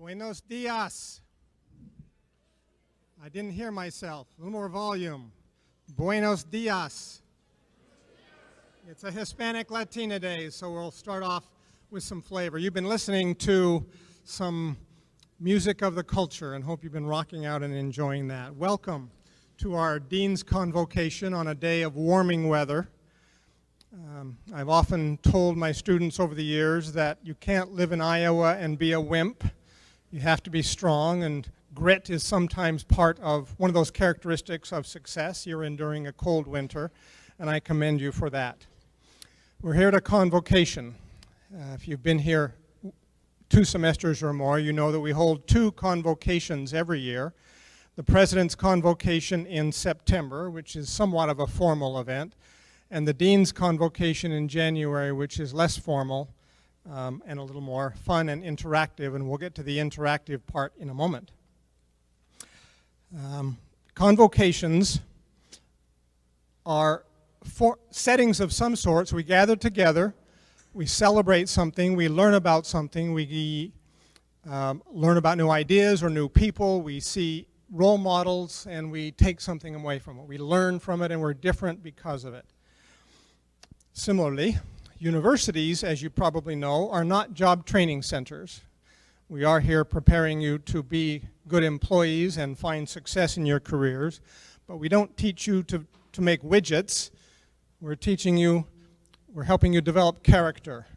Buenos dias. I didn't hear myself. A little more volume. Buenos dias. It's a Hispanic Latina Day, so we'll start off with some flavor. You've been listening to some music of the culture and hope you've been rocking out and enjoying that. Welcome to our Dean's Convocation on a day of warming weather. I've often told my students over the years that you can't live in Iowa and be a wimp. You have to be strong, and grit is sometimes part of one of those characteristics of success. You're enduring a cold winter, and I commend you for that. We're here at a convocation. If you've been here 2 semesters or more, you know that we hold 2 convocations every year. The President's Convocation in September, which is somewhat of a formal event, and the Dean's Convocation in January, which is less formal and a little more fun and interactive, and we'll get to the interactive part in a moment. Convocations are settings of some sorts. We gather together, we celebrate something, we learn about something, we learn about new ideas or new people, we see role models, and we take something away from it. We learn from it, and we're different because of it. Similarly, universities, as you probably know, are not job training centers. We are here preparing you to be good employees and find success in your careers, but we don't teach you to make widgets. We're helping you develop character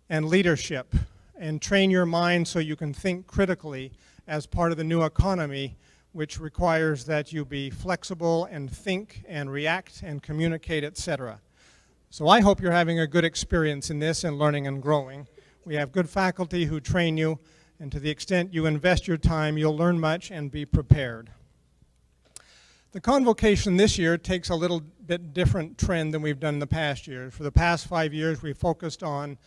and leadership and train your mind so you can think critically as part of the new economy, which requires that you be flexible and think and react and communicate, etc. So I hope you're having a good experience in this and learning and growing. We have good faculty who train you, and to the extent you invest your time, you'll learn much and be prepared. The convocation this year takes a little bit different trend than we've done in the past years. For the past 5 years, we focused on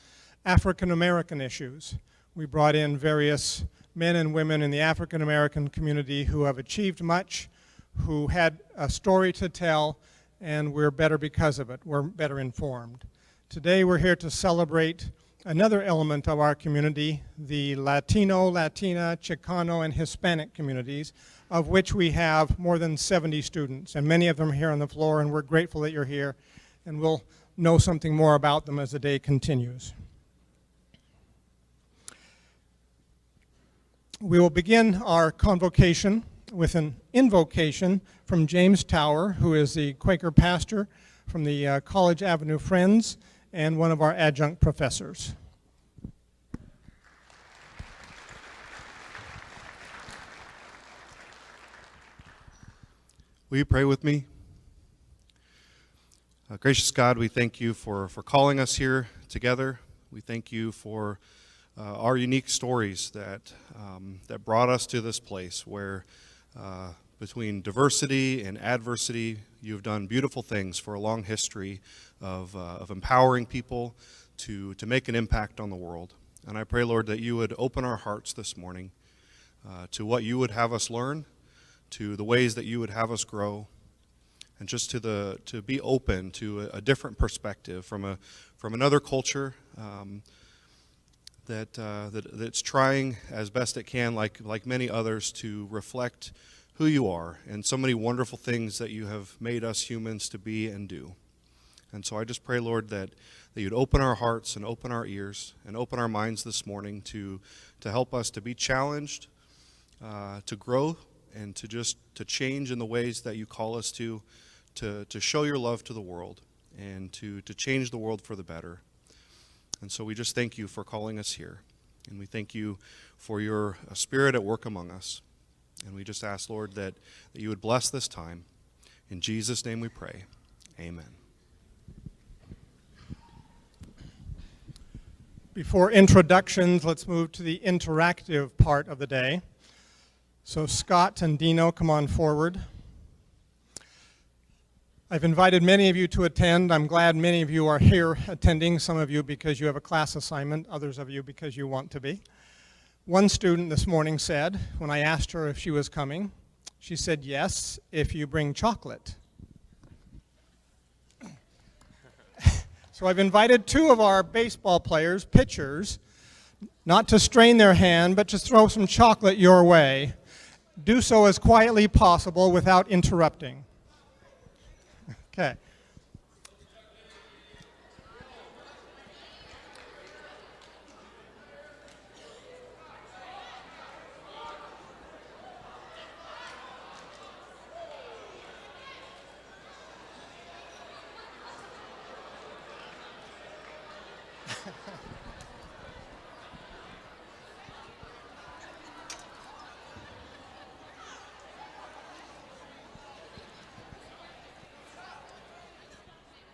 African American issues. We brought in various men and women in the African American community who have achieved much, who had a story to tell, and we're better because of it. We're better informed. Today we're here to celebrate another element of our community, the Latino, Latina, Chicano, and Hispanic communities, of which we have more than 70 students, and many of them are here on the floor, and we're grateful that you're here, and we'll know something more about them as the day continues. We will begin our convocation with an invocation from James Tower, who is the Quaker pastor from the College Avenue Friends and one of our adjunct professors. Will you pray with me? Gracious God, we thank you for calling us here together. We thank you for our unique stories that brought us to this place where between diversity and adversity, you've done beautiful things for a long history of empowering people to make an impact on the world. And I pray, Lord, that you would open our hearts this morning to what you would have us learn, to the ways that you would have us grow, and just to be open to a different perspective from another culture that's trying as best it can, like many others, to reflect who you are and so many wonderful things that you have made us humans to be and do. And so I just pray, Lord, that you'd open our hearts and open our ears and open our minds this morning to help us to be challenged, to grow, and to change in the ways that you call us to show your love to the world and to change the world for the better. And so we just thank you for calling us here. And we thank you for your spirit at work among us. And we just ask, Lord, that you would bless this time. In Jesus' name we pray. Amen. Before introductions, let's move to the interactive part of the day. So Scott and Dino, come on forward. I've invited many of you to attend. I'm glad many of you are here attending, some of you because you have a class assignment, others of you because you want to be. One student this morning said, when I asked her if she was coming, she said, yes, if you bring chocolate. So I've invited 2 of our baseball players, pitchers, not to strain their hand, but to throw some chocolate your way. Do so as quietly as possible without interrupting. Okay.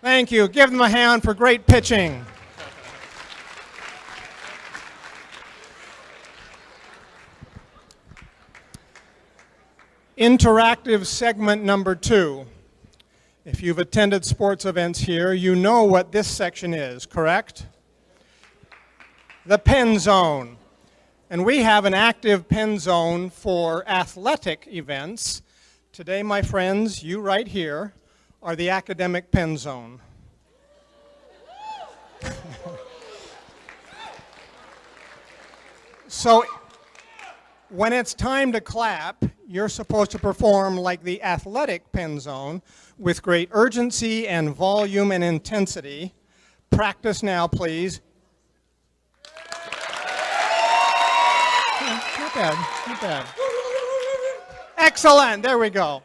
Thank you. Give them a hand for great pitching. Interactive segment number 2. If you've attended sports events here, you know what this section is, correct? The Penn Zone. And we have an active Penn Zone for athletic events. Today, my friends, you right here, are the academic Penn Zone. So when it's time to clap, you're supposed to perform like the athletic Penn Zone with great urgency and volume and intensity. Practice now, please. Not bad, not bad. Excellent, there we go.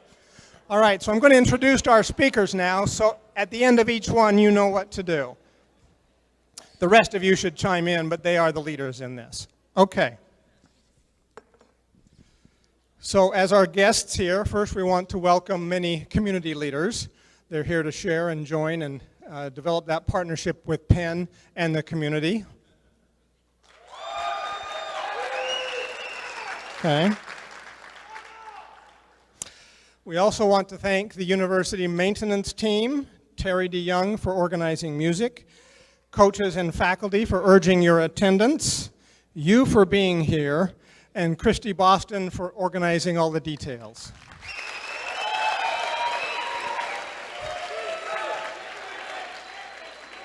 All right, so I'm going to introduce our speakers now, so at the end of each one, you know what to do. The rest of you should chime in, but they are the leaders in this. Okay. So as our guests here, first we want to welcome many community leaders. They're here to share and join and develop that partnership with Penn and the community. Okay. We also want to thank the university maintenance team, Terry DeYoung for organizing music, coaches and faculty for urging your attendance, you for being here, and Christy Boston for organizing all the details.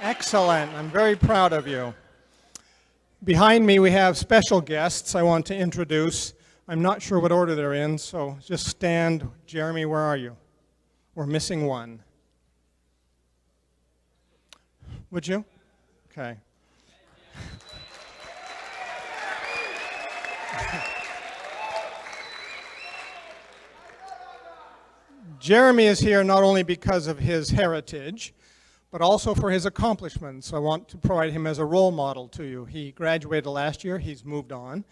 Excellent, I'm very proud of you. Behind me we have special guests I want to introduce. I'm not sure what order they're in, so just stand. Jeremy, where are you? We're missing one. Would you? Okay. Jeremy is here not only because of his heritage, but also for his accomplishments. I want to provide him as a role model to you. He graduated last year, he's moved on,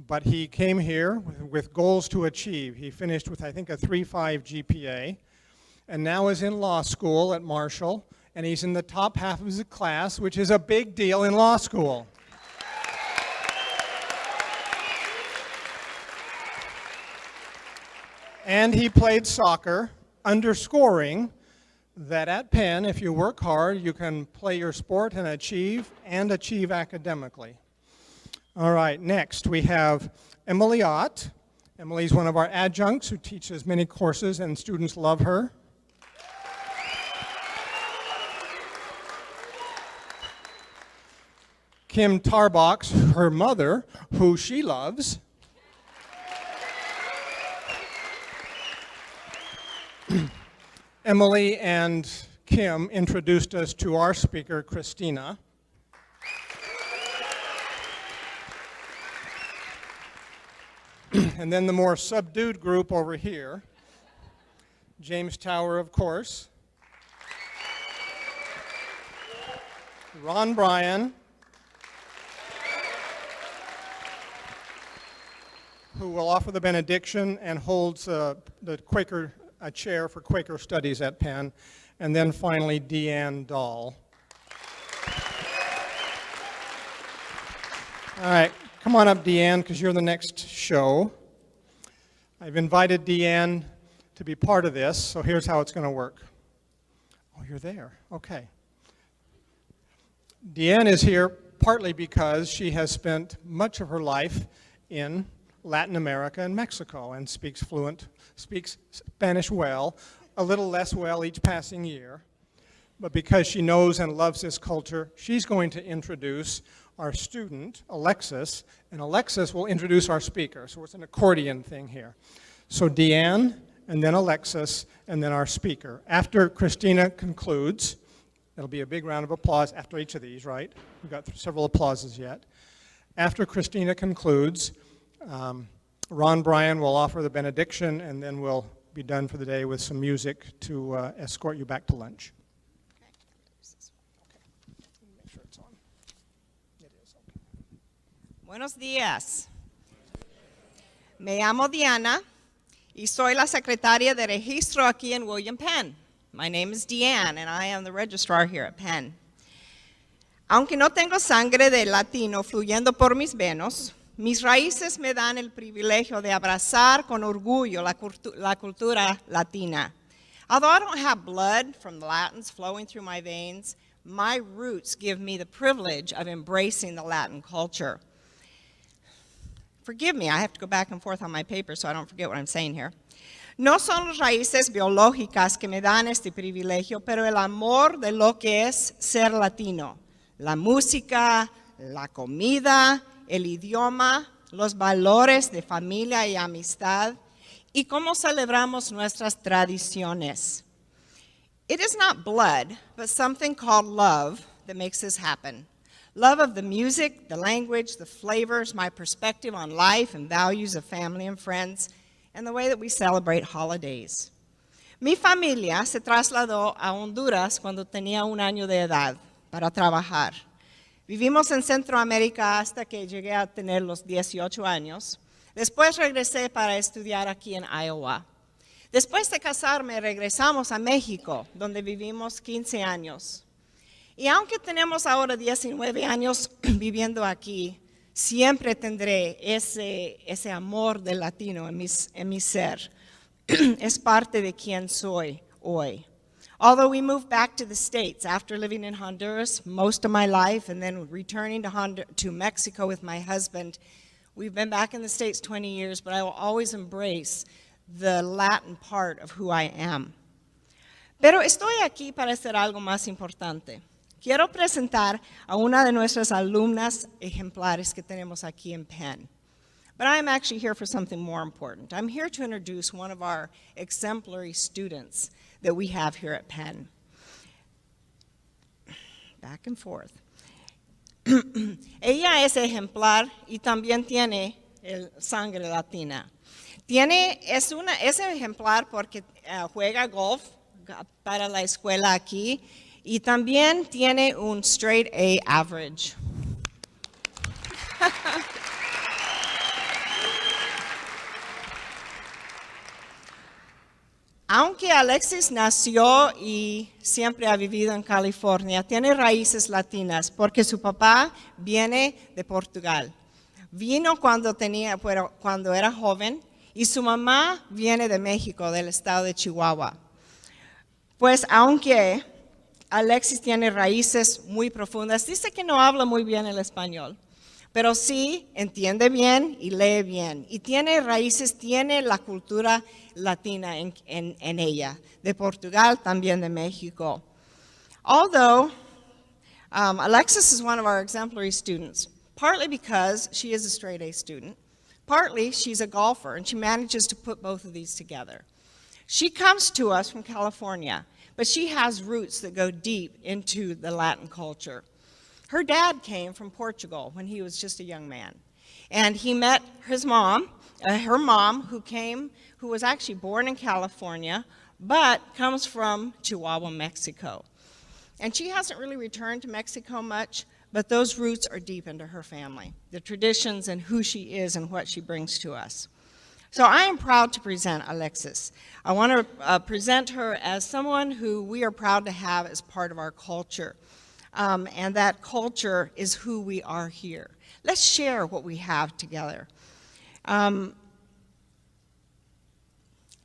but he came here with goals to achieve. He finished with, I think, a 3.5 GPA, and now is in law school at Marshall, and he's in the top half of his class, which is a big deal in law school. And he played soccer, underscoring that at Penn, if you work hard, you can play your sport and achieve academically. All right, next we have Emily Ott. Emily's one of our adjuncts who teaches many courses and students love her. Kim Tarbox, her mother, who she loves. Emily and Kim introduced us to our speaker, Christina. And then the more subdued group over here, James Tower, of course, Ron Bryan, who will offer the benediction and holds the Quaker chair for Quaker Studies at Penn, and then finally Deanne Dahl. All right, come on up, Deanne, because you're the next show. I've invited Deanne to be part of this, so here's how it's going to work. Oh, you're there. Okay. Deanne is here partly because she has spent much of her life in Latin America and Mexico and speaks Spanish well, a little less well each passing year. But because she knows and loves this culture, she's going to introduce our student, Alexis, and Alexis will introduce our speaker. So it's an accordion thing here. So Deanne, and then Alexis, and then our speaker. After Christina concludes, there'll be a big round of applause after each of these, right? We've got several applauses yet. After Christina concludes, Ron Bryan will offer the benediction, and then we'll be done for the day with some music to escort you back to lunch. Make sure it's on. It is, okay. Buenos días. Me llamo Diana y soy la secretaria de registro aquí en William Penn. My name is Deanne, and I am the registrar here at Penn. Aunque no tengo sangre de latino fluyendo por mis venos, mis raíces me dan el privilegio de abrazar con orgullo la cultura latina. Although I don't have blood from the Latins flowing through my veins, my roots give me the privilege of embracing the Latin culture. Forgive me, I have to go back and forth on my paper so I don't forget what I'm saying here. No son las raíces biológicas que me dan este privilegio, pero el amor de lo que es ser latino. La música, la comida, el idioma, los valores de familia y amistad, y cómo celebramos nuestras tradiciones. It is not blood, but something called love that makes this happen. Love of the music, the language, the flavors, my perspective on life and values of family and friends, and the way that we celebrate holidays. Mi familia se trasladó a Honduras cuando tenía 1 año de edad para trabajar. Vivimos en Centroamérica hasta que llegué a tener los 18 años. Después regresé para estudiar aquí en Iowa. Después de casarme, regresamos a México, donde vivimos 15 años. Y aunque tenemos ahora 19 años viviendo aquí, siempre tendré ese amor del latino en mi ser. Es parte de quien soy hoy. Although we moved back to the States after living in Honduras most of my life and then returning to Mexico with my husband, we've been back in the States 20 years, but I will always embrace the Latin part of who I am. Pero estoy aquí para hacer algo más importante. Quiero presentar a una de nuestras alumnas ejemplares que tenemos aquí en Penn. But I am actually here for something more important. I'm here to introduce one of our exemplary students that we have here at Penn. Back and forth. Ella es ejemplar y también tiene sangre latina. Es ejemplar porque juega golf para la escuela aquí y también tiene un straight A average. Aunque Alexis nació y siempre ha vivido en California, tiene raíces latinas porque su papá viene de Portugal. Vino cuando era joven y su mamá viene de México, del estado de Chihuahua. Pues aunque Alexis tiene raíces muy profundas, dice que no habla muy bien el español, pero sí entiende bien y lee bien. Y tiene raíces, tiene la cultura latina en ella, de Portugal, también de México. Although Alexis is one of our exemplary students, partly because she is a straight A student, partly she's a golfer, and she manages to put both of these together. She comes to us from California, but she has roots that go deep into the Latin culture. Her dad came from Portugal when he was just a young man, and he met her mom, who was actually born in California, but comes from Chihuahua, Mexico. And she hasn't really returned to Mexico much, but those roots are deep into her family, the traditions and who she is and what she brings to us. So I am proud to present Alexis. I want to present her as someone who we are proud to have as part of our culture. And that culture is who we are here. Let's share what we have together.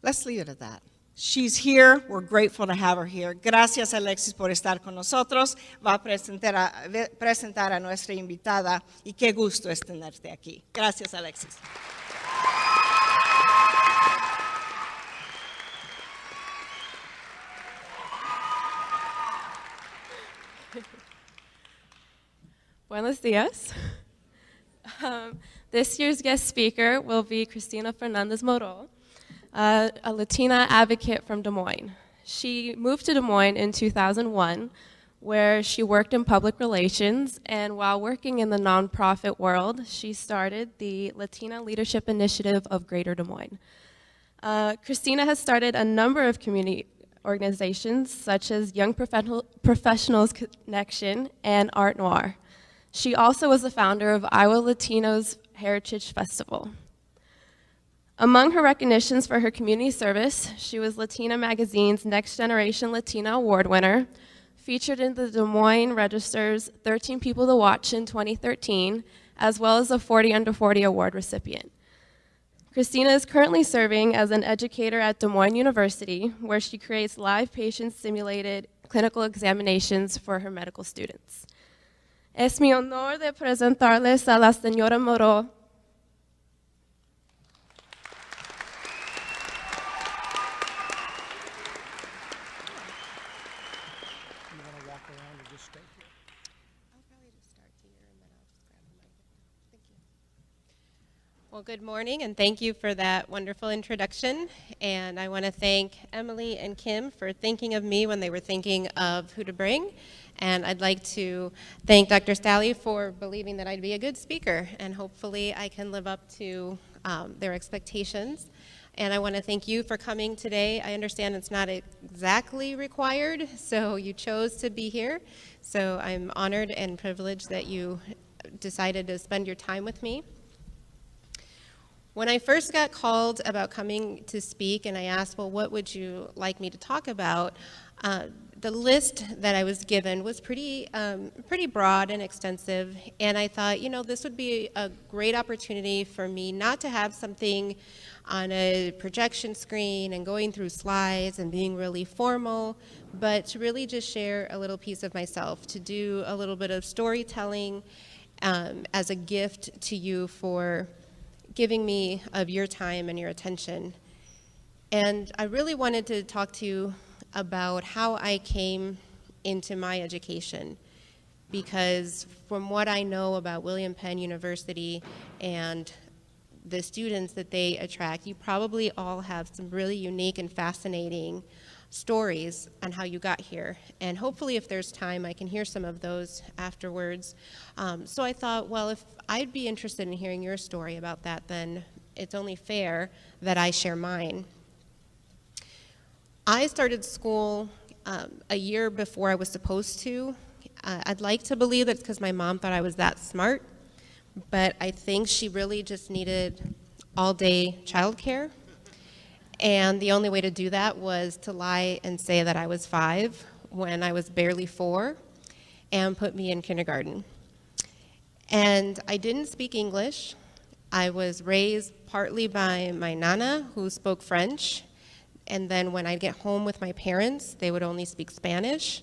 Let's leave it at that. She's here. We're grateful to have her here. Gracias, Alexis, por estar con nosotros. Va a presentar a nuestra invitada y qué gusto es tenerte aquí. Gracias, Alexis. Buenos dias. This year's guest speaker will be Christina Fernandez-Morrow, a Latina advocate from Des Moines. She moved to Des Moines in 2001, where she worked in public relations, and while working in the nonprofit world, she started the Latina Leadership Initiative of Greater Des Moines. Christina has started a number of community organizations, such as Young Professionals Connection and Art Noir. She also was the founder of Iowa Latinos Heritage Festival. Among her recognitions for her community service, she was Latina Magazine's Next Generation Latina Award winner, featured in the Des Moines Register's 13 People to Watch in 2013, as well as a 40 Under 40 award recipient. Christina is currently serving as an educator at Des Moines University, where she creates live patient-simulated clinical examinations for her medical students. Es mi honor de presentarles a la señora Morrow. Well, good morning, and thank you for that wonderful introduction. And I want to thank Emily and Kim for thinking of me when they were thinking of who to bring. And I'd like to thank Dr. Stalley for believing that I'd be a good speaker, and hopefully I can live up to their expectations. And I want to thank you for coming today. I understand it's not exactly required, so you chose to be here. So I'm honored and privileged that you decided to spend your time with me. When I first got called about coming to speak, and I asked, well, what would you like me to talk about? The list that I was given was pretty broad and extensive, and I thought, you know, this would be a great opportunity for me not to have something on a projection screen and going through slides and being really formal, but to really just share a little piece of myself, to do a little bit of storytelling as a gift to you for giving me of your time and your attention. And I really wanted to talk to you about how I came into my education, because from what I know about William Penn University and the students that they attract, you probably all have some really unique and fascinating stories on how you got here. And hopefully if there's time, I can hear some of those afterwards. So I thought, well, if I'd be interested in hearing your story about that, then it's only fair that I share mine. I started school a year before I was supposed to. I'd like to believe that's because my mom thought I was that smart, but I think she really just needed all-day childcare. And the only way to do that was to lie and say that I was 5 when I was barely 4 and put me in kindergarten. And I didn't speak English. I was raised partly by my nana, who spoke French. And then when I'd get home with my parents, they would only speak Spanish.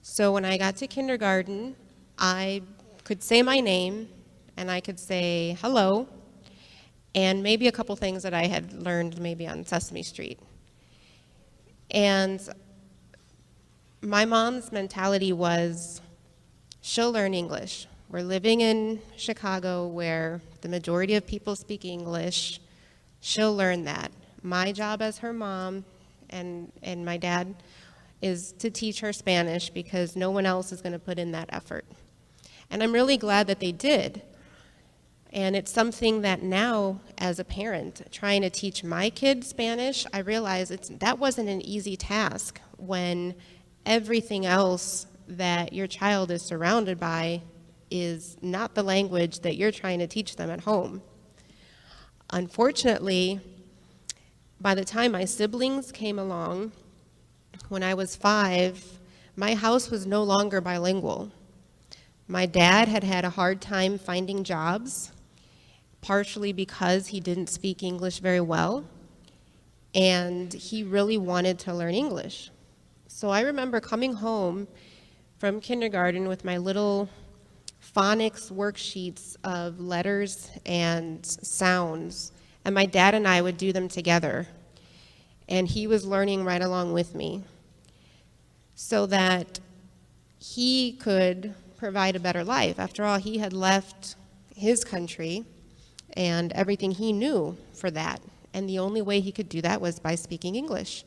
So when I got to kindergarten, I could say my name, and I could say hello, and maybe a couple things that I had learned maybe on Sesame Street. And my mom's mentality was, she'll learn English. We're living in Chicago where the majority of people speak English. She'll learn that. My job as her mom and my dad is to teach her Spanish because no one else is going to put in that effort. And I'm really glad that they did. And it's something that now, as a parent, trying to teach my kid Spanish, I realize that wasn't an easy task when everything else that your child is surrounded by is not the language that you're trying to teach them at home. Unfortunately, by the time my siblings came along, when I was 5, my house was no longer bilingual. My dad had had a hard time finding jobs, partially because he didn't speak English very well, and he really wanted to learn English. So I remember coming home from kindergarten with my little phonics worksheets of letters and sounds, and my dad and I would do them together, and he was learning right along with me so that he could provide a better life. After all, he had left his country and everything he knew for that. And the only way he could do that was by speaking English.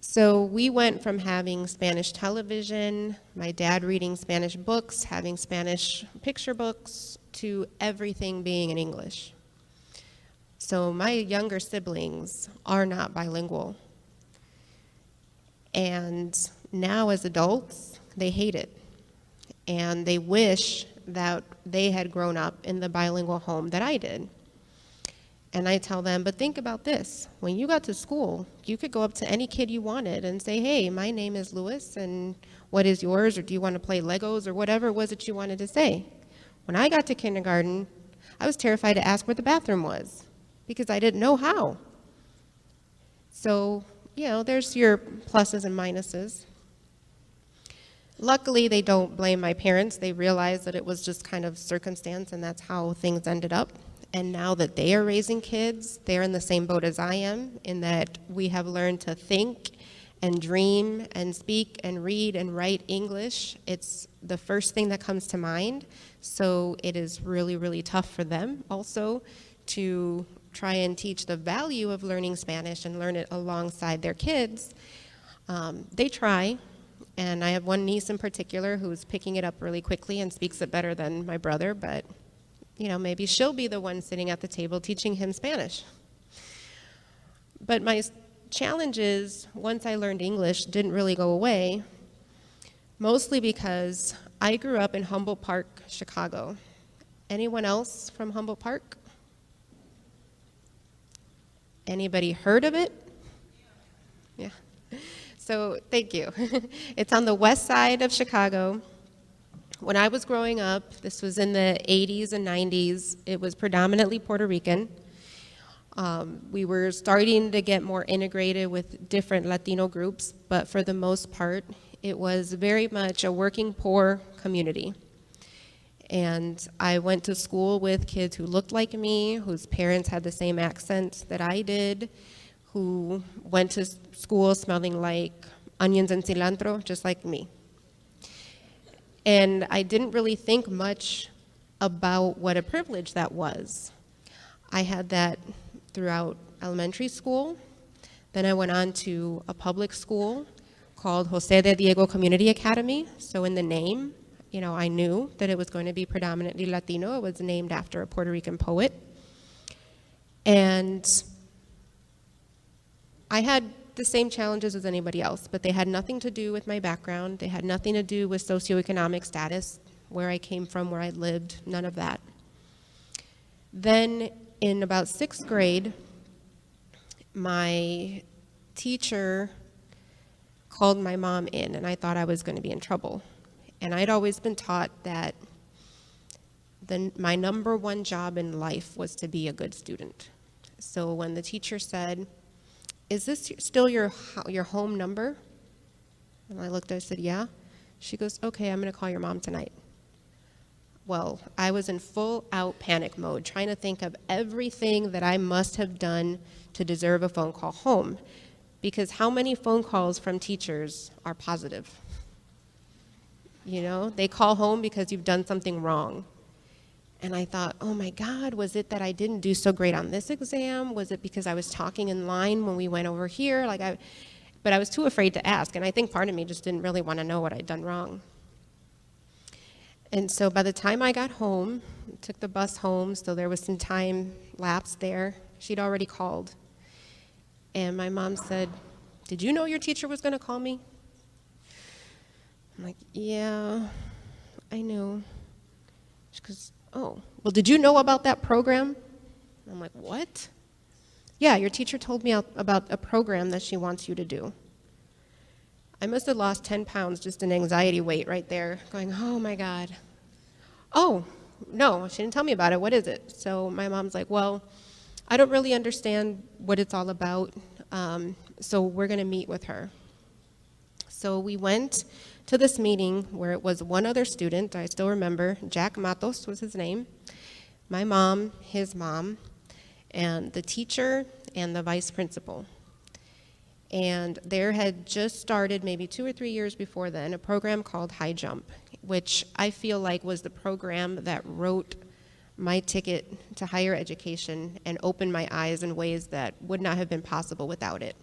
So we went from having Spanish television, my dad reading Spanish books, having Spanish picture books, to everything being in English. So my younger siblings are not bilingual. And now as adults, they hate it. And they wish that they had grown up in the bilingual home that I did. And I tell them, but think about this. When you got to school, you could go up to any kid you wanted and say, hey, my name is Louis, and what is yours? Or do you want to play Legos? Or whatever it was that you wanted to say. When I got to kindergarten, I was terrified to ask where the bathroom was because I didn't know how. So, you know, there's your pluses and minuses. Luckily, they don't blame my parents. They realize that it was just kind of circumstance, and that's how things ended up. And now that they are raising kids, they're in the same boat as I am, in that we have learned to think and dream and speak and read and write English. It's the first thing that comes to mind. So it is really, really tough for them also to try and teach the value of learning Spanish and learn it alongside their kids. They try. And I have one niece in particular who's picking it up really quickly and speaks it better than my brother, but you know, maybe she'll be the one sitting at the table teaching him Spanish. But my challenges, once I learned English, didn't really go away, mostly because I grew up in Humboldt Park, Chicago. Anyone else from Humboldt Park? Anybody heard of it? Yeah. So thank you. It's on the west side of Chicago. When I was growing up, this was in the 80s and 90s, it was predominantly Puerto Rican. We were starting to get more integrated with different Latino groups, but for the most part, it was very much a working poor community. And I went to school with kids who looked like me, whose parents had the same accent that I did, who went to school smelling like onions and cilantro, just like me. And I didn't really think much about what a privilege that was. I had that throughout elementary school. Then I went on to a public school called Jose de Diego Community Academy. So in the name, you know, I knew that it was going to be predominantly Latino. It was named after a Puerto Rican poet. And I had the same challenges as anybody else, but they had nothing to do with my background. They had nothing to do with socioeconomic status, where I came from, where I lived, none of that. Then in about 6th grade, my teacher called my mom in, and I thought I was going to be in trouble. And I'd always been taught that my number one job in life was to be a good student. So when the teacher said, "Is this still your home number?" And I looked, I said, "Yeah." She goes, "Okay, I'm going to call your mom tonight." Well, I was in full out panic mode, trying to think of everything that I must have done to deserve a phone call home. Because how many phone calls from teachers are positive? You know, they call home because you've done something wrong. And I thought, oh my God, was it that I didn't do so great on this exam? Was it because I was talking in line when we went over here? But I was too afraid to ask, and I think part of me just didn't really want to know what I'd done wrong. And so by the time I got home, took the bus home, so there was some time lapse there. She'd already called. And my mom said, "Did you know your teacher was going to call me?" I'm like, "Yeah, I knew." She goes, "Oh, well, did you know about that program?" I'm like, "What?" "Yeah, your teacher told me about a program that she wants you to do." I must have lost 10 pounds just in anxiety weight right there, going, oh my God. "Oh, no, she didn't tell me about it. What is it?" So my mom's like, "Well, I don't really understand what it's all about, so we're going to meet with her." So we went to this meeting where it was one other student, I still remember, Jack Matos was his name, my mom, his mom, and the teacher and the vice principal. And there had just started, maybe 2 or 3 years before then, a program called High Jump, which I feel like was the program that wrote my ticket to higher education and opened my eyes in ways that would not have been possible without it.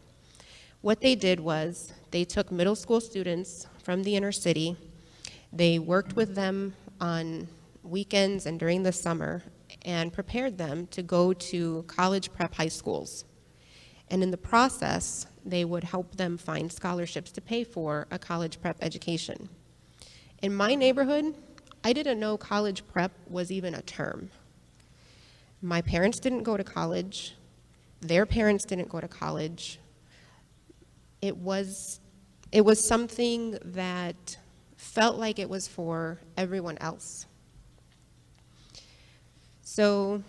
What they did was they took middle school students from the inner city, they worked with them on weekends and during the summer, and prepared them to go to college prep high schools. And in the process, they would help them find scholarships to pay for a college prep education. In my neighborhood, I didn't know college prep was even a term. My parents didn't go to college. Their parents didn't go to college. It was something that felt like it was for everyone else. So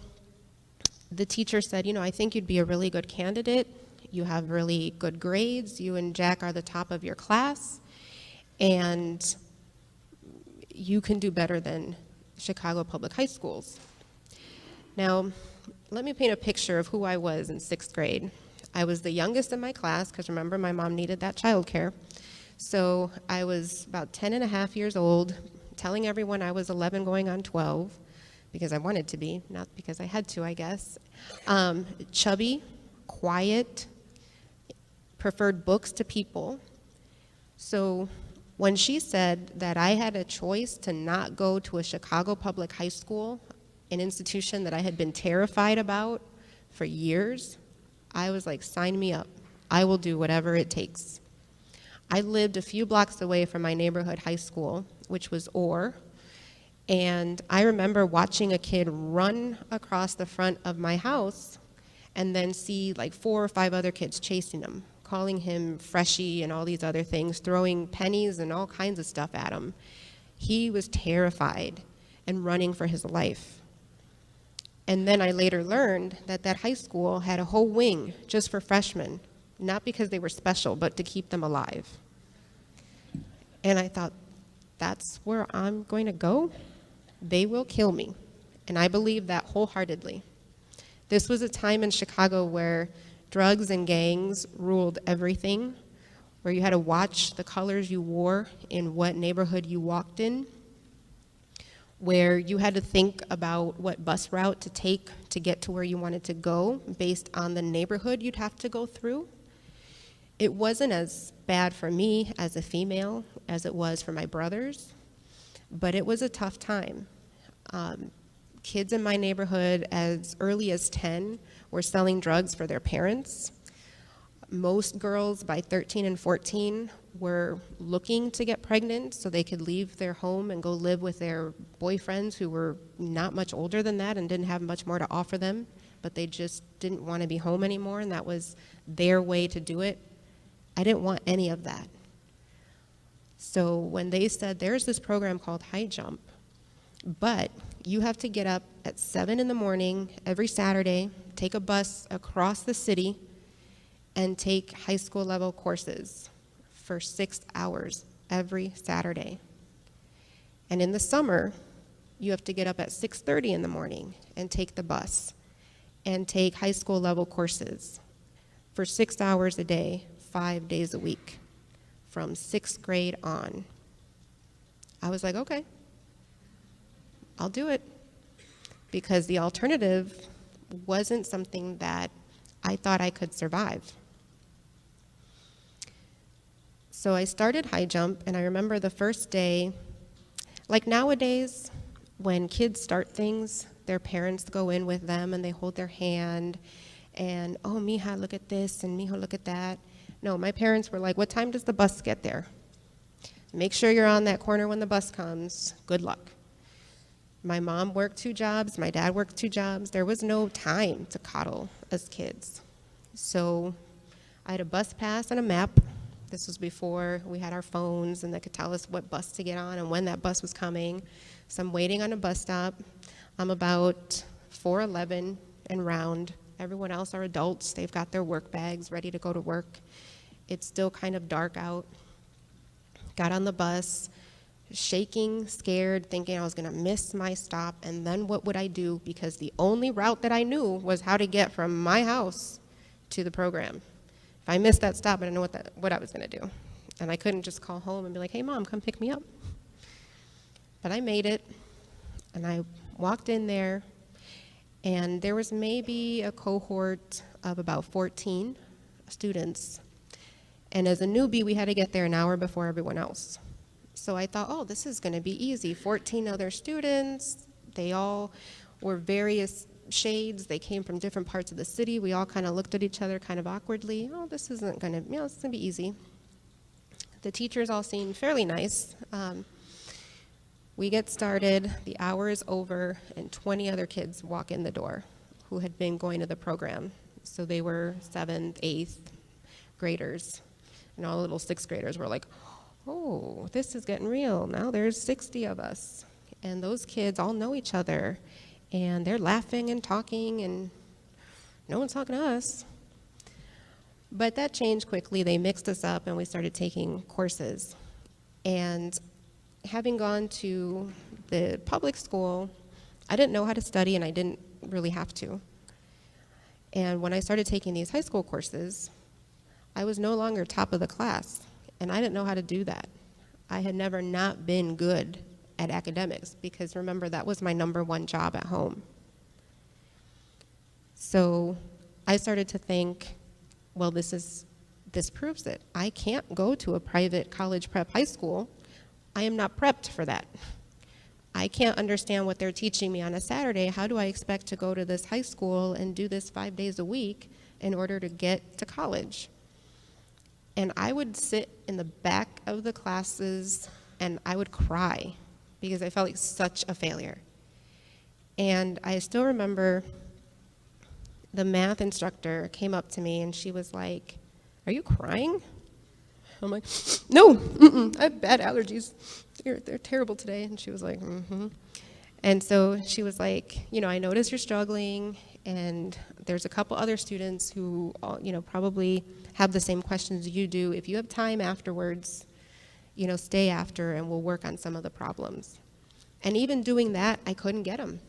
the teacher said, I think you'd be a really good candidate. You have really good grades. You and Jack are the top of your class. And you can do better than Chicago public high schools. Now, let me paint a picture of who I was in 6th grade. I was the youngest in my class, because remember, my mom needed that childcare. So I was about 10 and a half years old, telling everyone I was 11 going on 12, because I wanted to be, not because I had to, I guess. Chubby, quiet, preferred books to people. So when she said that I had a choice to not go to a Chicago public high school, an institution that I had been terrified about for years, I was like, sign me up. I will do whatever it takes. I lived a few blocks away from my neighborhood high school, which was Orr, and I remember watching a kid run across the front of my house and then see like 4 or 5 other kids chasing him, calling him Freshie and all these other things, throwing pennies and all kinds of stuff at him. He was terrified and running for his life. And then I later learned that that high school had a whole wing just for freshmen, not because they were special, but to keep them alive. And I thought, that's where I'm going to go? They will kill me. And I believe that wholeheartedly. This was a time in Chicago where drugs and gangs ruled everything, where you had to watch the colors you wore in what neighborhood you walked in, where you had to think about what bus route to take to get to where you wanted to go based on the neighborhood you'd have to go through. It wasn't as bad for me as a female as it was for my brothers, but it was a tough time. Kids in my neighborhood as early as 10 were selling drugs for their parents. Most girls by 13 and 14 were looking to get pregnant so they could leave their home and go live with their boyfriends who were not much older than that and didn't have much more to offer them, but they just didn't want to be home anymore, and that was their way to do it. I didn't want any of that. So when they said, there's this program called High Jump, but you have to get up at 7 in the morning every Saturday, take a bus across the city, and take high school level courses for 6 hours every Saturday. And in the summer, you have to get up at 6:30 in the morning and take the bus and take high school level courses for 6 hours a day, 5 days a week, from 6th grade on. I was like, okay, I'll do it, because the alternative wasn't something that I thought I could survive. So I started High Jump, and I remember the first day, like nowadays, when kids start things, their parents go in with them and they hold their hand, and, oh, mija, look at this, and mijo, look at that. No, my parents were like, what time does the bus get there? Make sure you're on that corner when the bus comes. Good luck. My mom worked 2 jobs, my dad worked 2 jobs. There was no time to coddle as kids. So I had a bus pass and a map. This was before we had our phones and they could tell us what bus to get on and when that bus was coming. So I'm waiting on a bus stop. I'm about 4'11" and round. Everyone else are adults. They've got their work bags ready to go to work. It's still kind of dark out. Got on the bus, shaking, scared, thinking I was going to miss my stop, and then what would I do? Because the only route that I knew was how to get from my house to the program. If I missed that stop, I didn't know what I was going to do. And I couldn't just call home and be like, hey, Mom, come pick me up. But I made it, and I walked in there, and there was maybe a cohort of about 14 students. And as a newbie, we had to get there an hour before everyone else. So I thought, oh, this is going to be easy. 14 other students, they all were various shades. They came from different parts of the city. We all kind of looked at each other kind of awkwardly. Oh, this isn't going to, this is going to be easy. The teachers all seemed fairly nice. We get started, the hour is over, and 20 other kids walk in the door who had been going to the program. So they were 7th, 8th graders, and all the little 6th graders were like, oh, this is getting real. Now there's 60 of us. And those kids all know each other, and they're laughing and talking, and no one's talking to us. But that changed quickly. They mixed us up, and we started taking courses. And having gone to the public school, I didn't know how to study, and I didn't really have to. And when I started taking these high school courses, I was no longer top of the class, and I didn't know how to do that. I had never not been good at academics, because remember, that was my #1 job at home. So I started to think, well, this proves it. I can't go to a private college prep high school. I am not prepped for that. I can't understand what they're teaching me on a Saturday. How do I expect to go to this high school and do this 5 days a week in order to get to college? And I would sit in the back of the classes and I would cry because I felt like such a failure. And I still remember the math instructor came up to me and she was like, "Are you crying?" I'm like, "No, I have bad allergies. They're terrible today." And she was like, "Mm-hmm." And so she was like, "I notice you're struggling, and there's a couple other students who, probably have the same questions you do. If you have time afterwards, stay after and we'll work on some of the problems." And even doing that, I couldn't get them.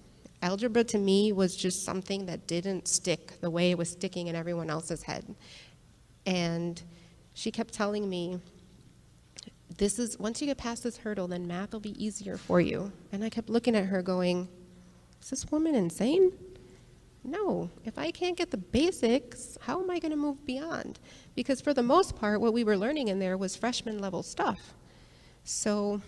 Algebra to me was just something that didn't stick the way it was sticking in everyone else's head. And she kept telling me, once you get past this hurdle, then math will be easier for you. And I kept looking at her going, is this woman insane? No, if I can't get the basics, how am I going to move beyond? Because for the most part, what we were learning in there was freshman level stuff. So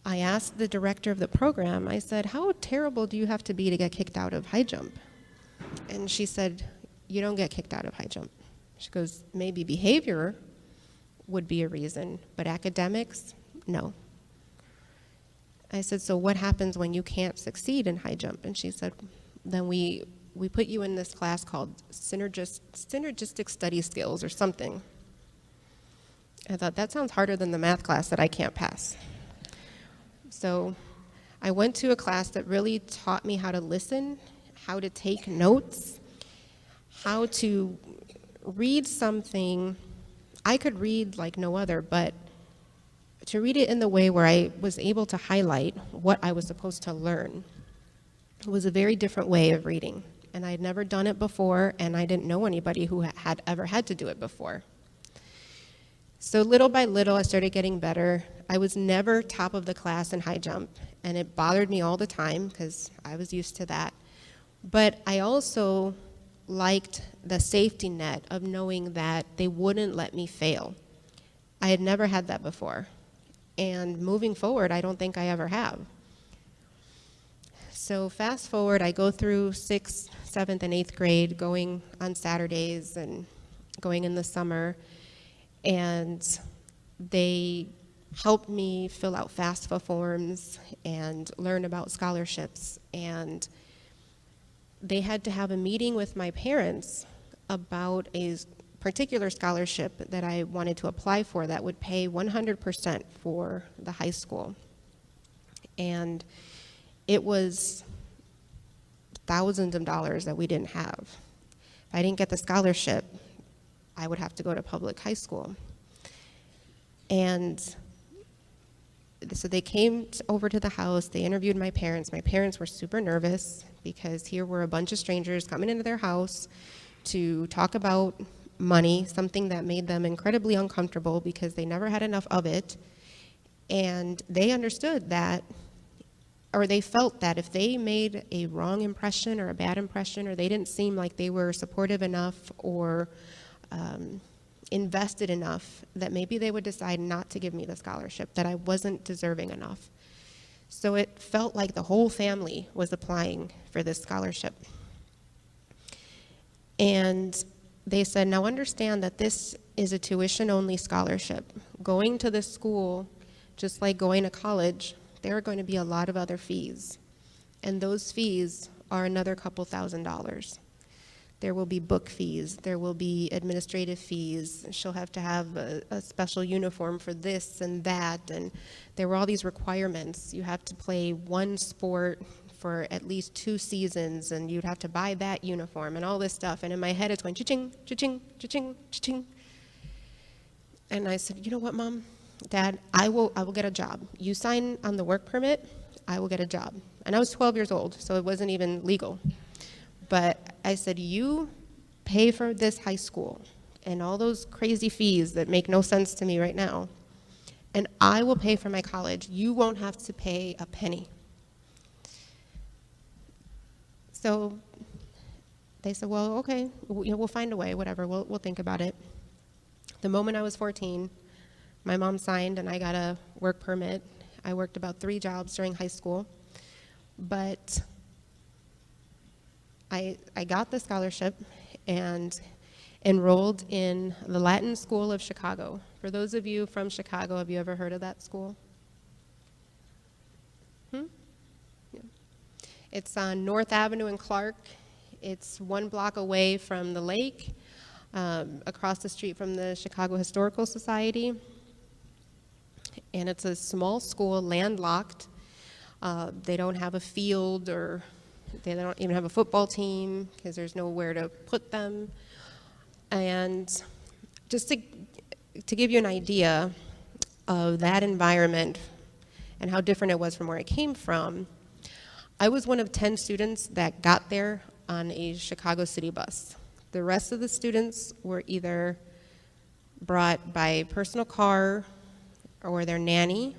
I asked the director of the program, I said, how terrible do you have to be to get kicked out of high jump? And she said, you don't get kicked out of high jump. She goes, maybe behavior would be a reason, but academics, no. I said, so what happens when you can't succeed in high jump? And she said, then we put you in this class called synergistic study skills or something. I thought, that sounds harder than the math class that I can't pass. So I went to a class that really taught me how to listen, how to take notes, how to read something. I could read like no other, but to read it in the way where I was able to highlight what I was supposed to learn was a very different way of reading. And I had never done it before, and I didn't know anybody who had ever had to do it before. So little by little, I started getting better. I was never top of the class in high jump, and it bothered me all the time because I was used to that. But I also liked the safety net of knowing that they wouldn't let me fail. I had never had that before. And moving forward, I don't think I ever have. So fast forward, I go through 6th, 7th, and 8th grade, going on Saturdays and going in the summer. And they helped me fill out FAFSA forms and learn about scholarships. And they had to have a meeting with my parents about a particular scholarship that I wanted to apply for that would pay 100% for the high school. And it was thousands of dollars that we didn't have. If I didn't get the scholarship, I would have to go to public high school. And so they came over to the house, they interviewed my parents. My parents were super nervous because here were a bunch of strangers coming into their house to talk about money, something that made them incredibly uncomfortable because they never had enough of it. And they understood that, or they felt that if they made a wrong impression or a bad impression, or they didn't seem like they were supportive enough or invested enough, that maybe they would decide not to give me the scholarship, that I wasn't deserving enough. So it felt like the whole family was applying for this scholarship. And they said, now understand that this is a tuition-only scholarship. Going to this school, just like going to college, there are going to be a lot of other fees. And those fees are another couple $1,000s. There will be book fees, there will be administrative fees. She'll have to have a special uniform for this and that, and there were all these requirements. You have to play one sport for at least 2 seasons, and you'd have to buy that uniform and all this stuff. And in my head, it's going cha-ching, cha-ching, cha-ching, cha-ching. And I said, you know what, Mom, Dad, I will get a job. You sign on the work permit, I will get a job. And I was 12 years old, so it wasn't even legal. But I said, you pay for this high school and all those crazy fees that make no sense to me right now, and I will pay for my college. You won't have to pay a penny. So they said, well, okay, we'll find a way, whatever, we'll think about it. The moment I was 14, my mom signed and I got a work permit. I worked about 3 jobs during high school, but I got the scholarship and enrolled in the Latin School of Chicago. For those of you from Chicago, have you ever heard of that school? Yeah. It's on North Avenue in Clark. It's 1 block away from the lake, across the street from the Chicago Historical Society. And it's a small school, landlocked. They don't have a field, or they don't even have a football team because there's nowhere to put them. And just to give you an idea of that environment and how different it was from where I came from, I was one of 10 students that got there on a Chicago City bus. The rest of the students were either brought by personal car or their nanny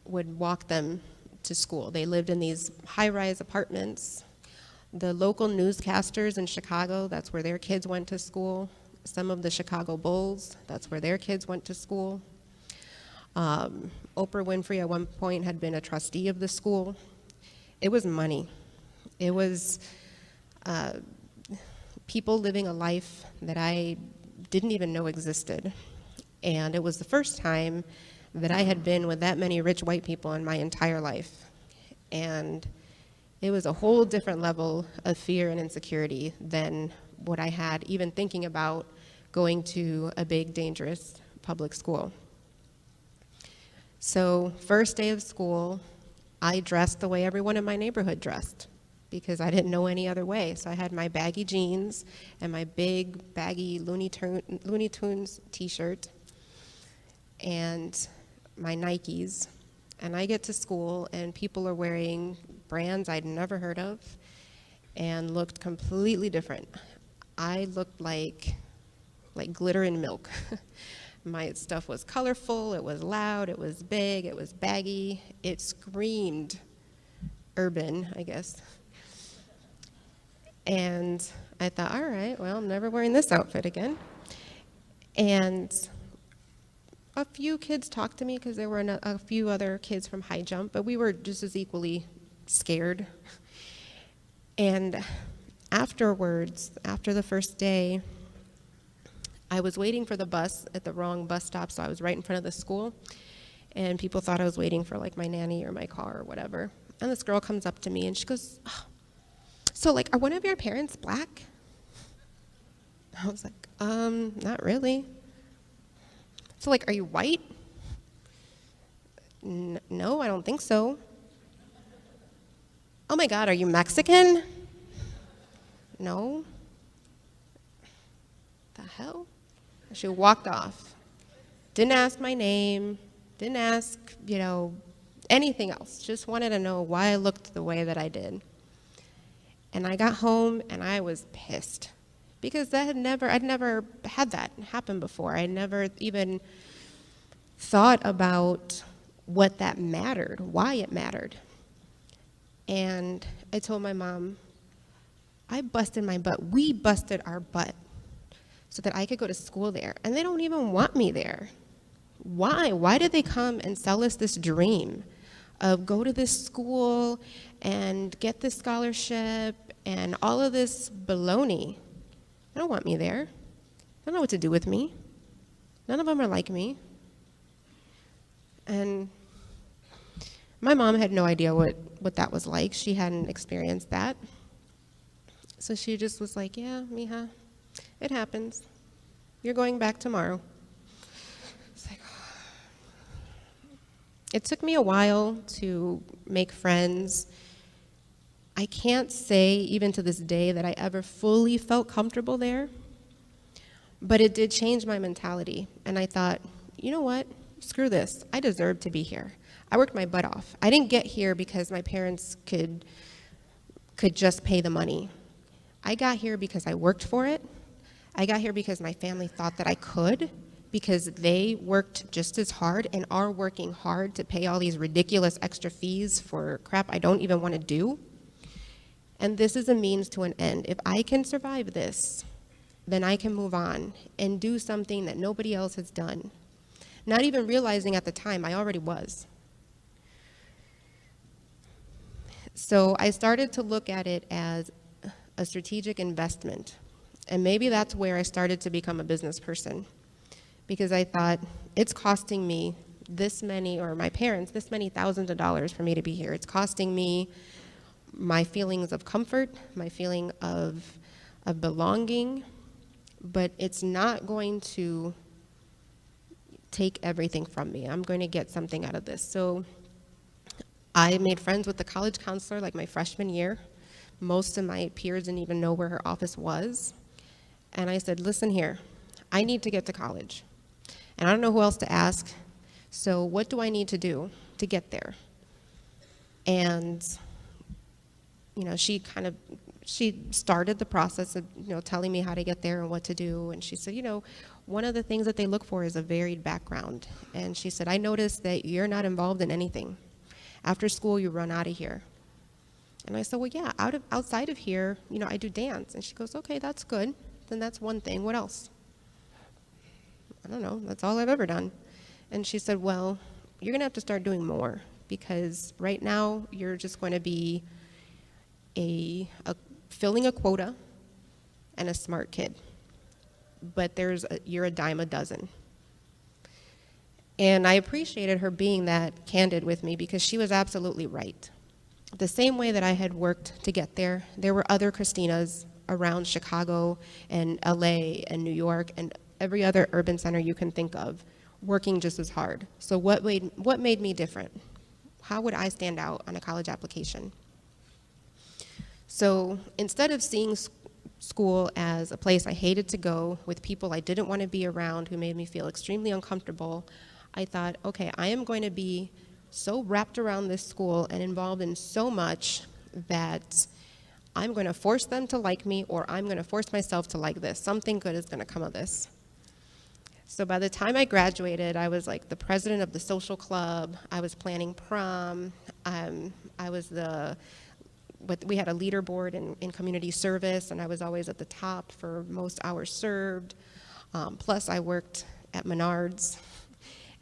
would walk them to school. They lived in these high-rise apartments. The local newscasters in Chicago, that's where their kids went to school. Some of the Chicago Bulls, that's where their kids went to school. Oprah Winfrey at one point had been a trustee of the school. It was money. It was people living a life that I didn't even know existed. And it was the first time that I had been with that many rich white people in my entire life. And it was a whole different level of fear and insecurity than what I had even thinking about going to a big, dangerous public school. So first day of school, I dressed the way everyone in my neighborhood dressed because I didn't know any other way. So I had my baggy jeans and my big, baggy Looney Tunes t-shirt and my Nikes. And I get to school and people are wearing brands I'd never heard of and looked completely different. I looked like glitter and milk. My stuff was colorful, it was loud, it was big, it was baggy. It screamed urban, I guess. And I thought, all right, well, I'm never wearing this outfit again. And a few kids talked to me because there were a few other kids from high jump, but we were just as equally scared. And afterwards, after the first day, I was waiting for the bus at the wrong bus stop, so I was right in front of the school, and people thought I was waiting for like my nanny or my car or whatever. And this girl comes up to me and she goes, oh, so like, are one of your parents black? I was like, not really. So like, are you white? No, I don't think so. Oh my God, are you Mexican? No. The hell? She walked off. Didn't ask my name, didn't ask, anything else. Just wanted to know why I looked the way that I did. And I got home and I was pissed because I'd never had that happen before. I never even thought about what that mattered, why it mattered. And I told my mom, I busted my butt. We busted our butt so that I could go to school there. And they don't even want me there. Why? Why did they come and sell us this dream of go to this school and get this scholarship and all of this baloney? They don't want me there. They don't know what to do with me. None of them are like me. And my mom had no idea what that was like. She hadn't experienced that. So she just was like, yeah, mija, it happens. You're going back tomorrow. It's like, it took me a while to make friends. I can't say, even to this day, that I ever fully felt comfortable there, but it did change my mentality. And I thought, you know what? Screw this. I deserve to be here. I worked my butt off. I didn't get here because my parents could just pay the money. I got here because I worked for it. I got here because my family thought that I could, because they worked just as hard and are working hard to pay all these ridiculous extra fees for crap I don't even want to do. And this is a means to an end. If I can survive this, then I can move on and do something that nobody else has done. Not even realizing at the time I already was. So I started to look at it as a strategic investment. And maybe that's where I started to become a business person, because I thought, it's costing me this many, or my parents, this many thousands of dollars for me to be here. It's costing me my feelings of comfort, my feeling of belonging, but it's not going to take everything from me. I'm going to get something out of this. So I made friends with the college counselor like my freshman year. Most of my peers didn't even know where her office was. And I said, listen here, I need to get to college. And I don't know who else to ask, so what do I need to do to get there? And, you know, she started the process of, you know, telling me how to get there and what to do. And she said, you know, one of the things that they look for is a varied background. And she said, I noticed that you're not involved in anything. After school, you run out of here. And I said, well, yeah, outside of here, you know, I do dance. And she goes, okay, that's good. Then that's one thing. What else? I don't know. That's all I've ever done. And she said, well, you're going to have to start doing more, because right now you're just going to be filling a quota and a smart kid. But you're a dime a dozen. And I appreciated her being that candid with me, because she was absolutely right. The same way that I had worked to get there, there were other Christinas around Chicago and LA and New York and every other urban center you can think of, working just as hard. So what made me different? How would I stand out on a college application? So instead of seeing school as a place I hated to go with people I didn't want to be around who made me feel extremely uncomfortable, I thought, okay, I am going to be so wrapped around this school and involved in so much that I'm going to force them to like me, or I'm going to force myself to like this. Something good is going to come of this. So by the time I graduated, I was like the president of the social club. I was planning prom. We had a leaderboard in community service, and I was always at the top for most hours served. Plus, I worked at Menards.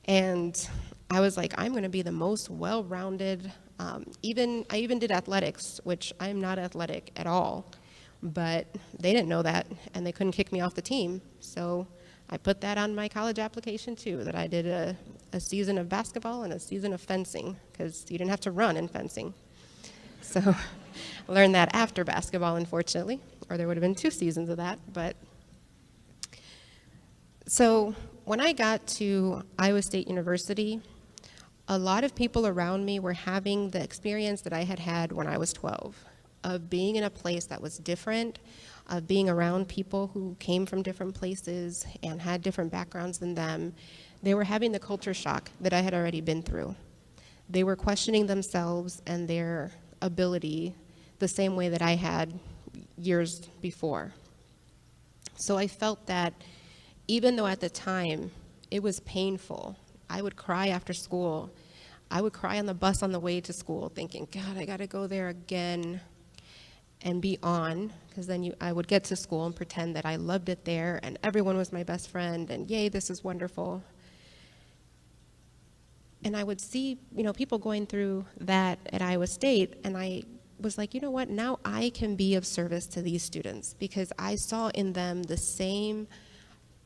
And I was like, I'm going to be the most well-rounded. I even did athletics, which I'm not athletic at all. But they didn't know that, and they couldn't kick me off the team. So I put that on my college application, too, that I did a season of basketball and a season of fencing, because you didn't have to run in fencing. So I learned that after basketball, unfortunately, or there would have been 2 seasons of that. But so when I got to Iowa State University, a lot of people around me were having the experience that I had had when I was 12, of being in a place that was different, of being around people who came from different places and had different backgrounds than them. They were having the culture shock that I had already been through. They were questioning themselves and their ability the same way that I had years before. So I felt that even though at the time it was painful, I would cry after school. I would cry on the bus on the way to school thinking, God, I gotta go there again and be on, because then I would get to school and pretend that I loved it there and everyone was my best friend and yay, this is wonderful. And I would see, people going through that at Iowa State, and I was like, you know what, now I can be of service to these students, because I saw in them the same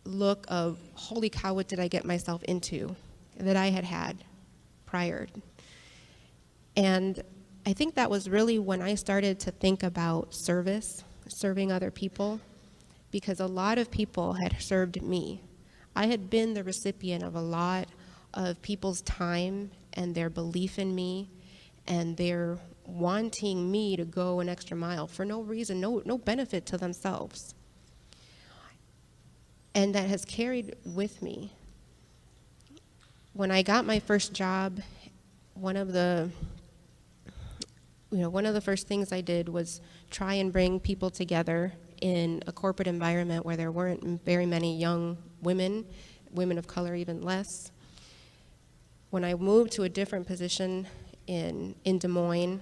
look of, holy cow, what did I get myself into, that I had had prior. And I think that was really when I started to think about service, serving other people, because a lot of people had served me. I had been the recipient of a lot of people's time and their belief in me and their wanting me to go an extra mile for no reason, no benefit to themselves. And that has carried with me. When I got my first job, one of the first things I did was try and bring people together in a corporate environment where there weren't very many young women of color even less. When I moved to a different position in Des Moines,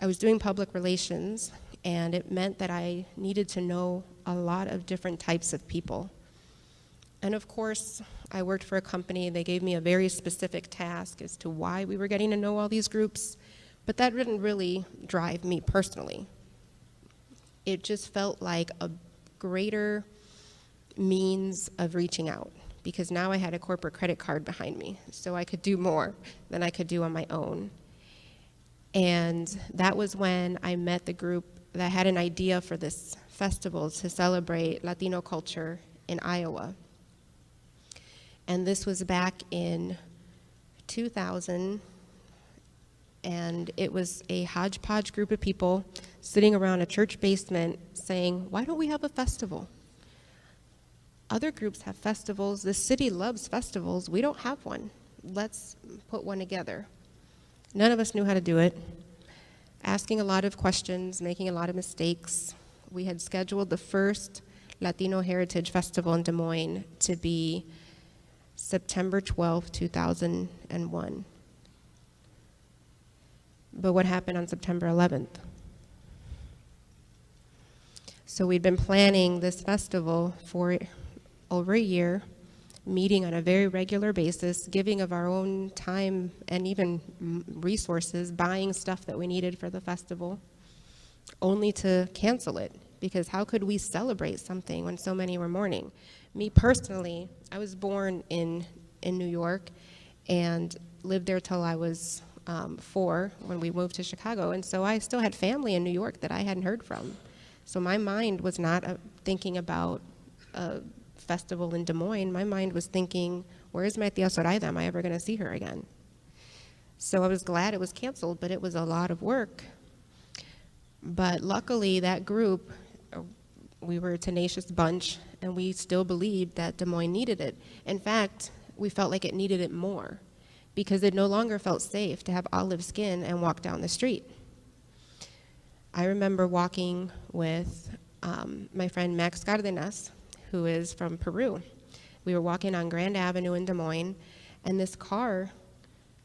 I was doing public relations, and it meant that I needed to know a lot of different types of people. And of course, I worked for a company. They gave me a very specific task as to why we were getting to know all these groups, but that didn't really drive me personally. It just felt like a greater means of reaching out, because now I had a corporate credit card behind me, so I could do more than I could do on my own. And that was when I met the group that had an idea for this festival to celebrate Latino culture in Iowa. And this was back in 2000, and it was a hodgepodge group of people sitting around a church basement saying, why don't we have a festival? Other groups have festivals. The city loves festivals. We don't have one. Let's put one together. None of us knew how to do it. Asking a lot of questions, making a lot of mistakes. We had scheduled the first Latino Heritage Festival in Des Moines to be September 12, 2001. But what happened on September 11th? So we'd been planning this festival for over a year, meeting on a very regular basis, giving of our own time and even resources, buying stuff that we needed for the festival, only to cancel it, because how could we celebrate something when so many were mourning? Me personally, I was born in New York and lived there till I was 4 when we moved to Chicago, and so I still had family in New York that I hadn't heard from. So my mind was not thinking about a festival in Des Moines. My mind was thinking, where's my tia Soraya? Am I ever going to see her again? So I was glad it was canceled, but it was a lot of work. But luckily, that group, we were a tenacious bunch, and we still believed that Des Moines needed it. In fact, we felt like it needed it more, because it no longer felt safe to have olive skin and walk down the street. I remember walking with my friend Max Cardenas, who is from Peru. We were walking on Grand Avenue in Des Moines, and this car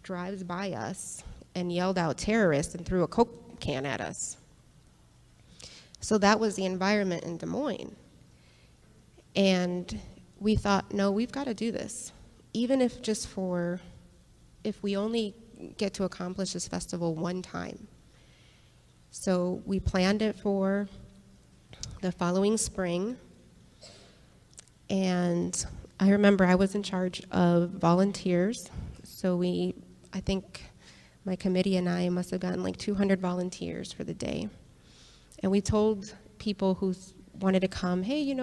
drives by us and yelled out terrorists and threw a Coke can at us. So that was the environment in Des Moines. And we thought, no, we've got to do this. Even if if we only get to accomplish this festival one time. So we planned it for the following spring. And I remember I was in charge of volunteers. So I think my committee and I must have gotten like 200 volunteers for the day. And we told people who wanted to come, hey,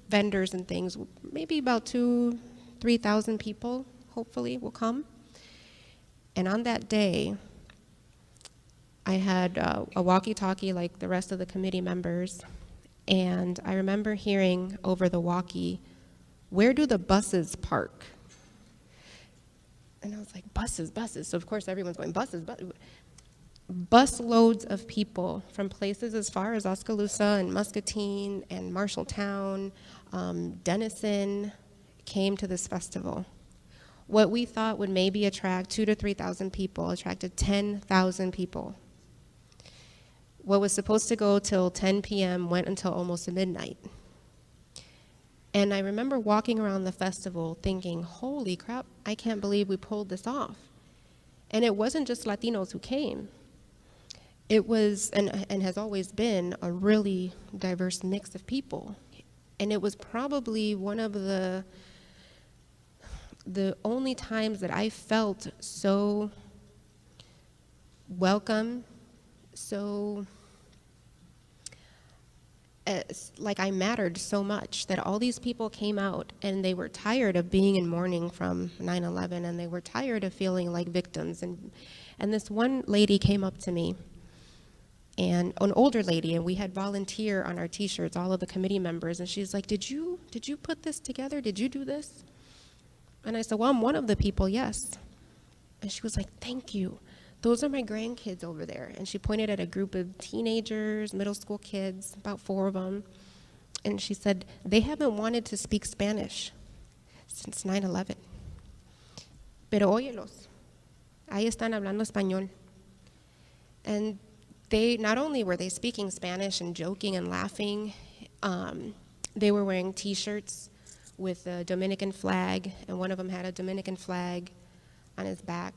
vendors and things, maybe about 3,000 people, hopefully, will come. And on that day, I had a walkie-talkie like the rest of the committee members. And I remember hearing over the walkie, where do the buses park? And I was like, buses. So of course everyone's going, buses. bus loads of people from places as far as Oskaloosa and Muscatine and Marshalltown, Denison, came to this festival. What we thought would maybe attract 2,000 to 3,000 people attracted 10,000 people. What was supposed to go till 10 p.m. went until almost midnight. And I remember walking around the festival thinking, holy crap, I can't believe we pulled this off. And it wasn't just Latinos who came. It was, and has always been, a really diverse mix of people. And it was probably one of the only times that I felt so welcome, so like I mattered so much, that all these people came out and they were tired of being in mourning from 9/11, and they were tired of feeling like victims. And this one lady came up to me, and an older lady, and we had volunteer on our t-shirts, all of the committee members, and she's like, did you put this together? Did you do this? And I said, well, I'm one of the people, yes. And she was like, thank you. Those are my grandkids over there. And she pointed at a group of teenagers, middle school kids, about 4 of them. And she said, they haven't wanted to speak Spanish since 9/11. Pero óyelos, ahí están hablando español. And they, not only were they speaking Spanish and joking and laughing, they were wearing t-shirts with a Dominican flag, and one of them had a Dominican flag on his back.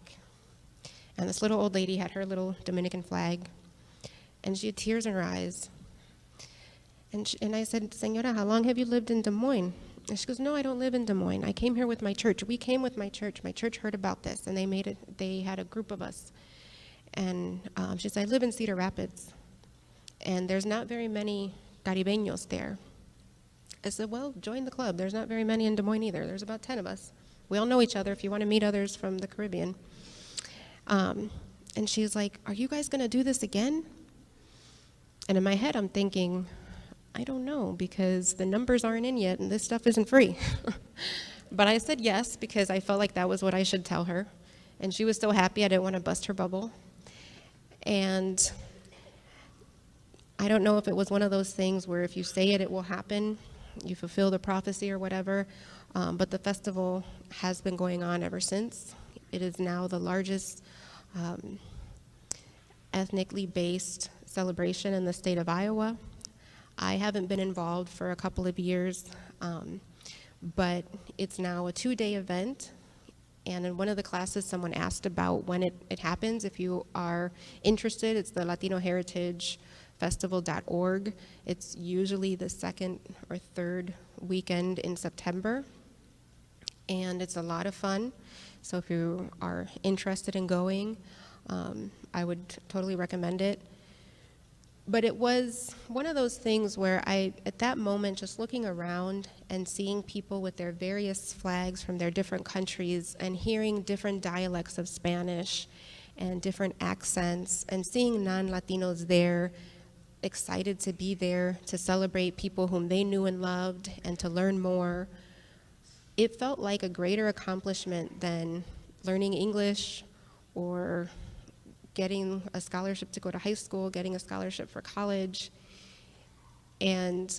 And this little old lady had her little Dominican flag, and she had tears in her eyes. And I said, Señora, how long have you lived in Des Moines? And she goes, no, I don't live in Des Moines. I came here with my church. We came with my church. My church heard about this, and they had a group of us. And she said, I live in Cedar Rapids, and there's not very many Caribeños there. I said, well, join the club. There's not very many in Des Moines either. There's about 10 of us. We all know each other if you want to meet others from the Caribbean. And she's like, are you guys going to do this again? And in my head, I'm thinking, I don't know, because the numbers aren't in yet, and this stuff isn't free. But I said yes, because I felt like that was what I should tell her. And she was so happy, I didn't want to bust her bubble. And I don't know if it was one of those things where if you say it, it will happen. You fulfill the prophecy or whatever. But the festival has been going on ever since. It is now the largest ethnically based celebration in the state of Iowa. I haven't been involved for a couple of years, but it's now a 2-day event. And in one of the classes, someone asked about when it happens. If you are interested, it's the Latino Heritage Festival.org. It's usually the 2nd or 3rd weekend in September. And it's a lot of fun. So if you are interested in going, I would totally recommend it. But it was one of those things where at that moment, just looking around and seeing people with their various flags from their different countries and hearing different dialects of Spanish and different accents and seeing non-Latinos there, excited to be there to celebrate people whom they knew and loved and to learn more, it felt like a greater accomplishment than learning English or getting a scholarship to go to high school, getting a scholarship for college. And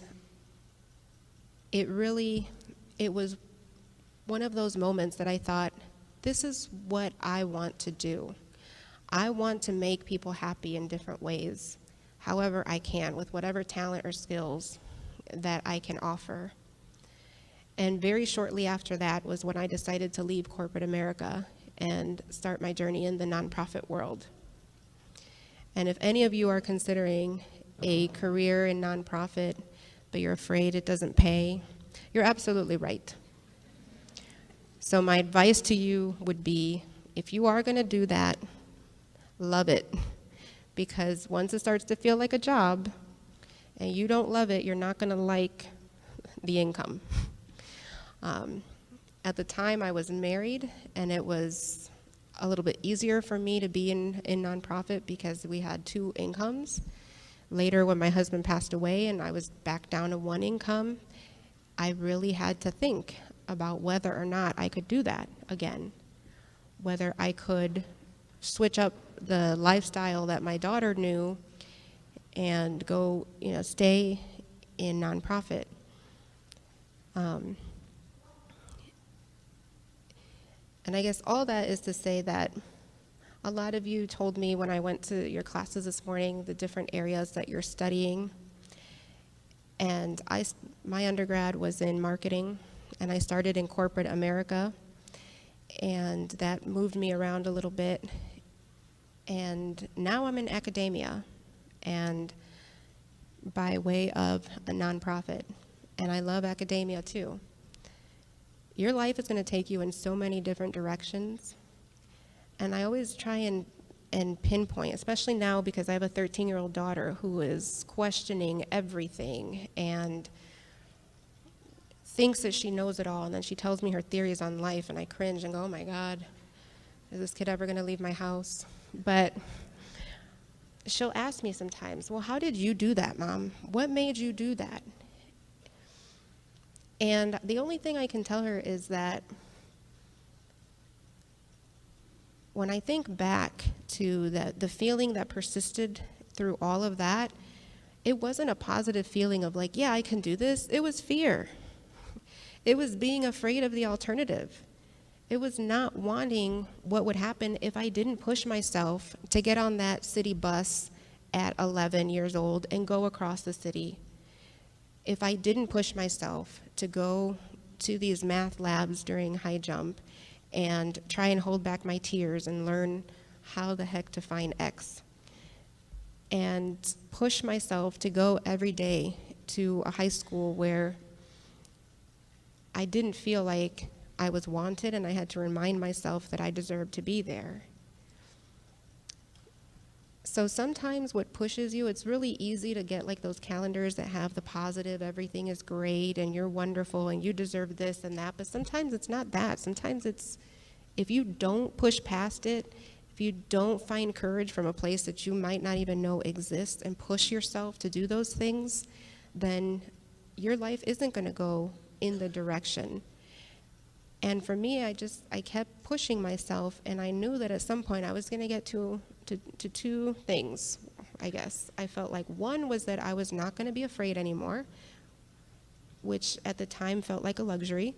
it was one of those moments that I thought, this is what I want to do. I want to make people happy in different ways, however I can, with whatever talent or skills that I can offer. And very shortly after that was when I decided to leave corporate America and start my journey in the nonprofit world. And if any of you are considering a career in nonprofit, but you're afraid it doesn't pay, you're absolutely right. So my advice to you would be, if you are going to do that, love it. Because once it starts to feel like a job and you don't love it, you're not going to like the income. At the time, I was married, and it was a little bit easier for me to be in nonprofit because we had 2 incomes. Later, when my husband passed away and I was back down to 1 income, I really had to think about whether or not I could do that again, whether I could switch up the lifestyle that my daughter knew and go, stay in nonprofit. And I guess all that is to say that a lot of you told me when I went to your classes this morning the different areas that you're studying. And my undergrad was in marketing, and I started in corporate America, and that moved me around a little bit. And now I'm in academia, and by way of a nonprofit, and I love academia too. Your life is going to take you in so many different directions, and I always try and pinpoint, especially now because I have a 13-year-old daughter who is questioning everything and thinks that she knows it all, and then she tells me her theories on life, and I cringe and go, oh my God, is this kid ever going to leave my house? But she'll ask me sometimes, well, how did you do that, Mom? What made you do that? And the only thing I can tell her is that when I think back to the feeling that persisted through all of that, it wasn't a positive feeling of like, yeah, I can do this. It was fear. It was being afraid of the alternative. It was not wanting what would happen if I didn't push myself to get on that city bus at 11 years old and go across the city. If I didn't push myself to go to these math labs during high jump and try and hold back my tears and learn how the heck to find X. And push myself to go every day to a high school where I didn't feel like I was wanted, and I had to remind myself that I deserved to be there. So sometimes what pushes you, it's really easy to get like those calendars that have the positive, everything is great and you're wonderful and you deserve this and that, but sometimes it's not that. Sometimes it's, if you don't push past it, if you don't find courage from a place that you might not even know exists and push yourself to do those things, then your life isn't going to go in the direction. And for me, I kept pushing myself, and I knew that at some point I was going to get to two things, I guess. I felt like one was that I was not going to be afraid anymore, which at the time felt like a luxury.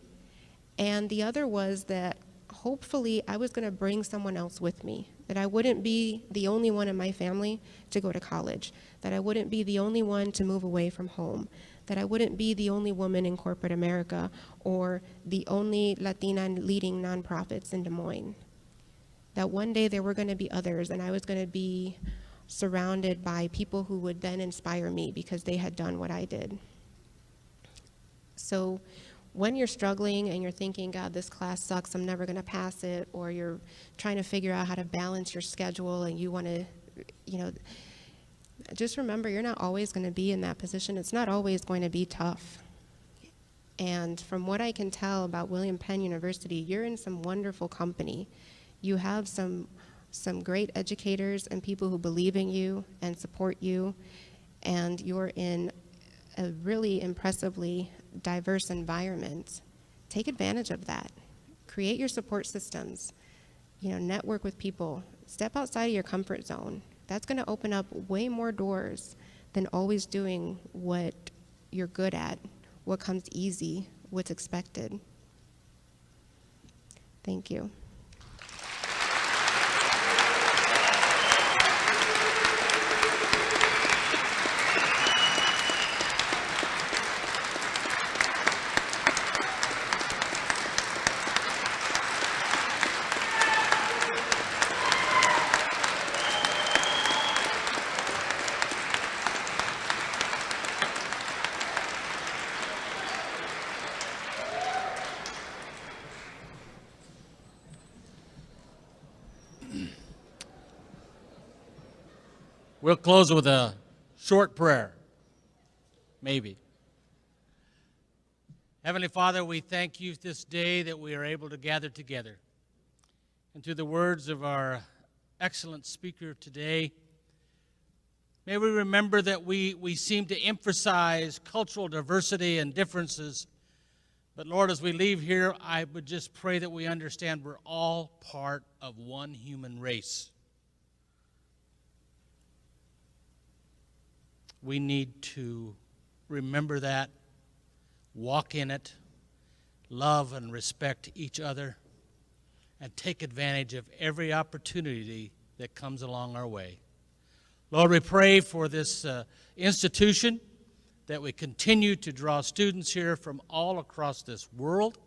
And the other was that hopefully I was going to bring someone else with me, that I wouldn't be the only one in my family to go to college, that I wouldn't be the only one to move away from home, that I wouldn't be the only woman in corporate America or the only Latina leading nonprofits in Des Moines. That one day there were going to be others, and I was going to be surrounded by people who would then inspire me because they had done what I did. So when you're struggling and you're thinking, God, this class sucks, I'm never going to pass it, or you're trying to figure out how to balance your schedule and you want to, just remember you're not always going to be in that position. It's not always going to be tough. And from what I can tell about William Penn University, you're in some wonderful company. You have some great educators and people who believe in you and support you, and you're in a really impressively diverse environment. Take advantage of that. Create your support systems. Network with people. Step outside of your comfort zone. That's going to open up way more doors than always doing what you're good at, what comes easy, what's expected. Thank you. We'll close with a short prayer, maybe. Heavenly Father, we thank you this day that we are able to gather together. And through the words of our excellent speaker today, may we remember that we seem to emphasize cultural diversity and differences. But Lord, as we leave here, I would just pray that we understand we're all part of one human race. we need to remember that, walk in it, love and respect each other, and take advantage of every opportunity that comes along our way. Lord, we pray for this institution, that we continue to draw students here from all across this world,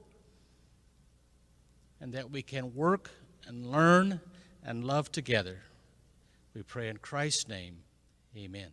and that we can work and learn and love together. We pray in Christ's name, amen.